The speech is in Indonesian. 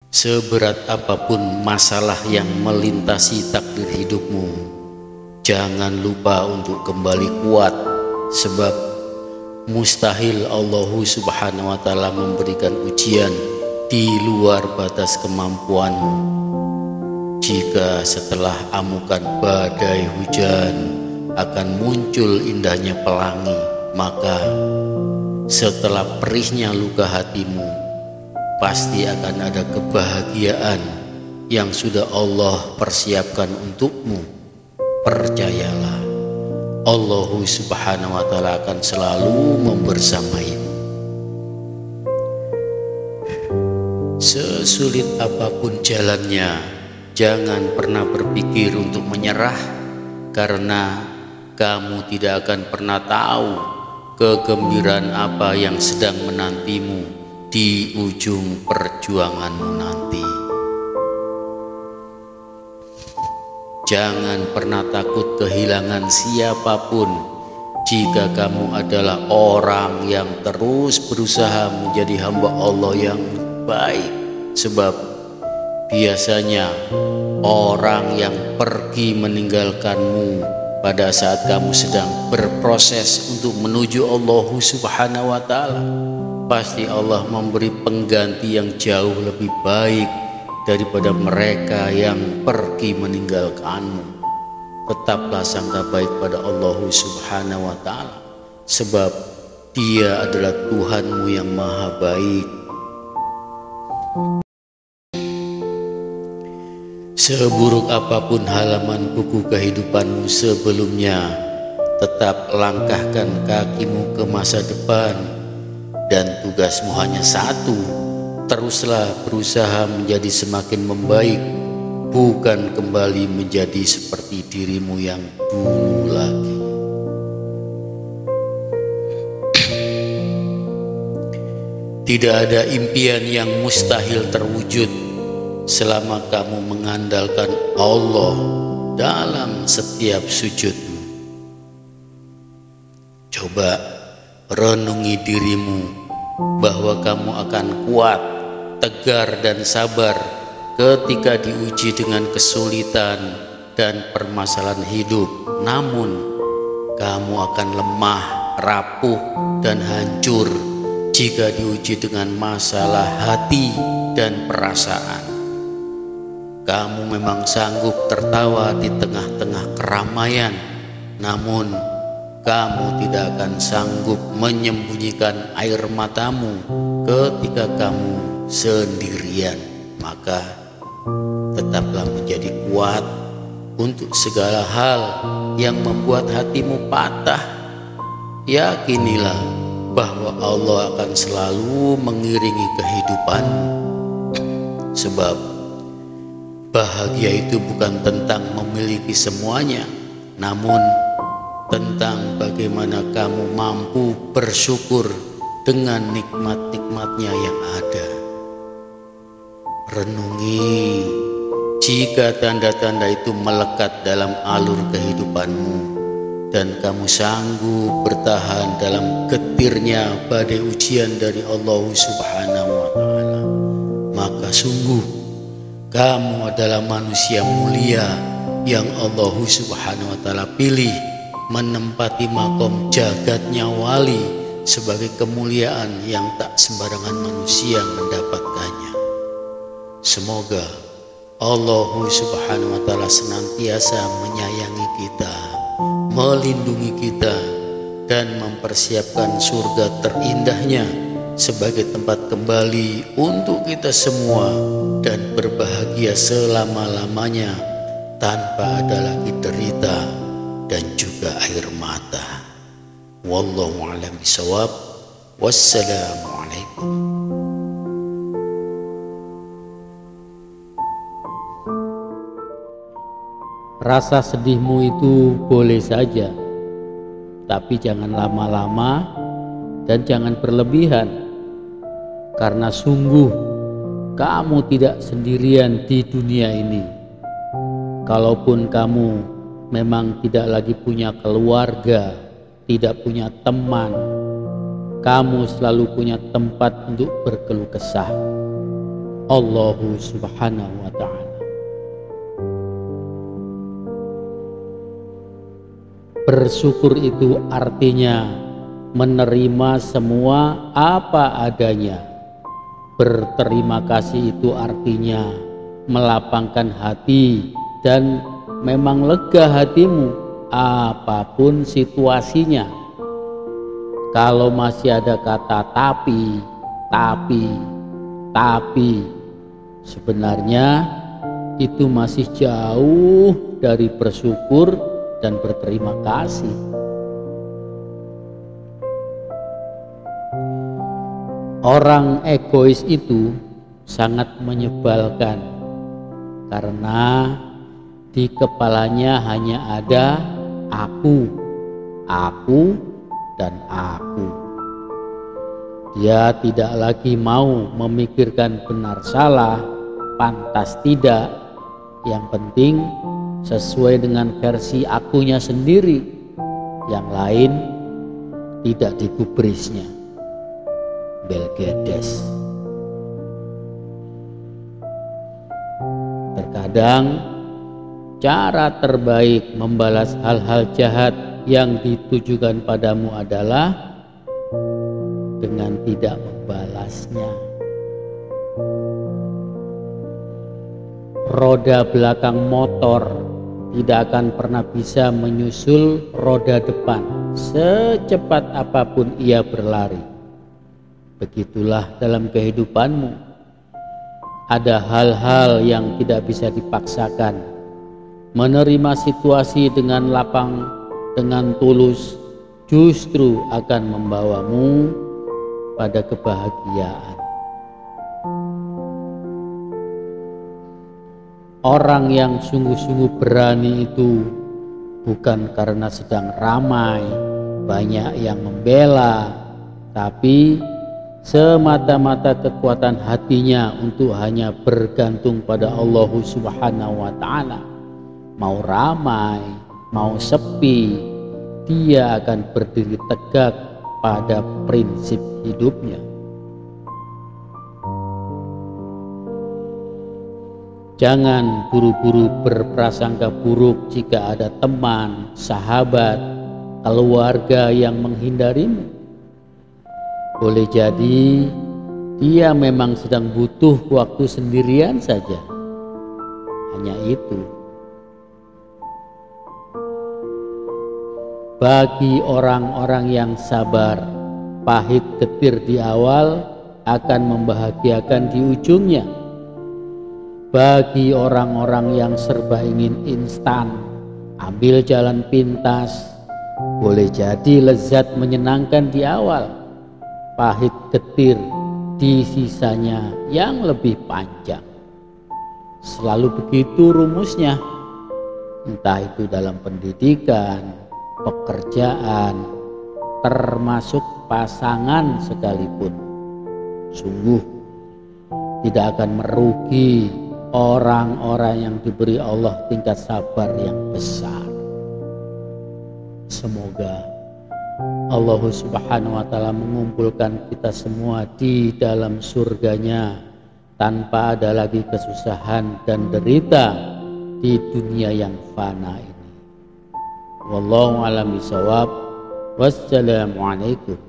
Seberat apapun masalah yang melintasi takdir hidupmu, jangan lupa untuk kembali kuat, sebab mustahil Allah Subhanahu wa Ta'ala memberikan ujian di luar batas kemampuanmu. Jika setelah amukan badai hujan akan muncul indahnya pelangi, maka setelah perihnya luka hatimu pasti akan ada kebahagiaan yang sudah Allah persiapkan untukmu. Percayalah, Allah Subhanahu wa Ta'ala akan selalu membersamaimu. Sesulit apapun jalannya, jangan pernah berpikir untuk menyerah, karena kamu tidak akan pernah tahu kegembiraan apa yang sedang menantimu di ujung perjuanganmu nanti. Jangan pernah takut kehilangan siapapun jika kamu adalah orang yang terus berusaha menjadi hamba Allah yang baik, sebab biasanya orang yang pergi meninggalkanmu pada saat kamu sedang berproses untuk menuju Allah Subhanahu wa Ta'ala, pasti Allah memberi pengganti yang jauh lebih baik daripada mereka yang pergi meninggalkanmu. Tetaplah sangka baik pada Allah Subhanahu wa Ta'ala, sebab Dia adalah Tuhanmu yang maha baik. Seburuk apapun halaman buku kehidupanmu sebelumnya, tetap langkahkan kakimu ke masa depan. Dan tugasmu hanya satu, teruslah berusaha menjadi semakin membaik, bukan kembali menjadi seperti dirimu yang dulu lagi. Tidak ada impian yang mustahil terwujud selama kamu mengandalkan Allah dalam setiap sujudmu. Coba renungi dirimu bahwa kamu akan kuat, tegar dan sabar ketika diuji dengan kesulitan dan permasalahan hidup. Namun kamu akan lemah, rapuh dan hancur jika diuji dengan masalah hati dan perasaan. Kamu memang sanggup tertawa di tengah-tengah keramaian, namun kamu tidak akan sanggup menyembunyikan air matamu ketika kamu sendirian. Maka tetaplah menjadi kuat untuk segala hal yang membuat hatimu patah. Yakinilah bahwa Allah akan selalu mengiringi kehidupanmu, sebab bahagia itu bukan tentang memiliki semuanya, namun tentang bagaimana kamu mampu bersyukur dengan nikmat-nikmatnya yang ada. Renungi, jika tanda-tanda itu melekat dalam alur kehidupanmu dan kamu sanggup bertahan dalam getirnya badai ujian dari Allah Subhanahu wa Ta'ala, maka sungguh kamu adalah manusia mulia yang Allah Subhanahu wa Ta'ala pilih menempati makom jagatnya wali sebagai kemuliaan yang tak sembarangan manusia mendapatkannya. Semoga Allah Subhanahu wa Ta'ala senantiasa menyayangi kita, melindungi kita, dan mempersiapkan surga terindahnya sebagai tempat kembali untuk kita semua dan berbahagia selama-lamanya tanpa ada lagi derita dan juga air mata. Wallahu a'lam bishawab. Wassalamualaikum. Rasa sedihmu itu boleh saja, tapi jangan lama-lama dan jangan berlebihan, karena sungguh kamu tidak sendirian di dunia ini. Kalaupun kamu memang tidak lagi punya keluarga, tidak punya teman, kamu selalu punya tempat untuk berkeluh kesah. Allah Subhanahu wa ta'ala. Bersyukur itu artinya menerima semua apa adanya. Berterima kasih itu artinya melapangkan hati dan memang lega hatimu apapun situasinya. Kalau masih ada kata tapi, sebenarnya itu masih jauh dari bersyukur dan berterima kasih. Orang egois itu sangat menyebalkan karena di kepalanya hanya ada aku, dan aku. Dia tidak lagi mau memikirkan benar salah, pantas tidak. Yang penting sesuai dengan versi akunya sendiri, yang lain tidak digubrisnya. Belgedes. Terkadang cara terbaik membalas hal-hal jahat yang ditujukan padamu adalah dengan tidak membalasnya. Roda belakang motor tidak akan pernah bisa menyusul roda depan secepat apapun ia berlari. Begitulah dalam kehidupanmu. Ada hal-hal yang tidak bisa dipaksakan. Menerima situasi dengan lapang, dengan tulus, justru akan membawamu pada kebahagiaan. Orang yang sungguh-sungguh berani itu bukan karena sedang ramai, banyak yang membela, tapi semata-mata kekuatan hatinya untuk hanya bergantung pada Allah Subhanahu wa ta'ala. Mau ramai, mau sepi, dia akan berdiri tegak pada prinsip hidupnya. Jangan buru-buru berprasangka buruk jika ada teman, sahabat, keluarga yang menghindarimu. Boleh jadi dia memang sedang butuh waktu sendirian saja. Hanya itu. Bagi orang-orang yang sabar, pahit getir di awal akan membahagiakan di ujungnya. Bagi orang-orang yang serba ingin instan, ambil jalan pintas, boleh jadi lezat menyenangkan di awal, pahit getir di sisanya yang lebih panjang. Selalu begitu rumusnya, entah itu dalam pendidikan, pekerjaan, termasuk pasangan sekalipun. Sungguh tidak akan merugi orang-orang yang diberi Allah tingkat sabar yang besar. Semoga Allah Subhanahu wa ta'ala mengumpulkan kita semua di dalam surganya tanpa ada lagi kesusahan dan derita di dunia yang fana ini. Wallahu a'lam bishawab. Wassalamualaikum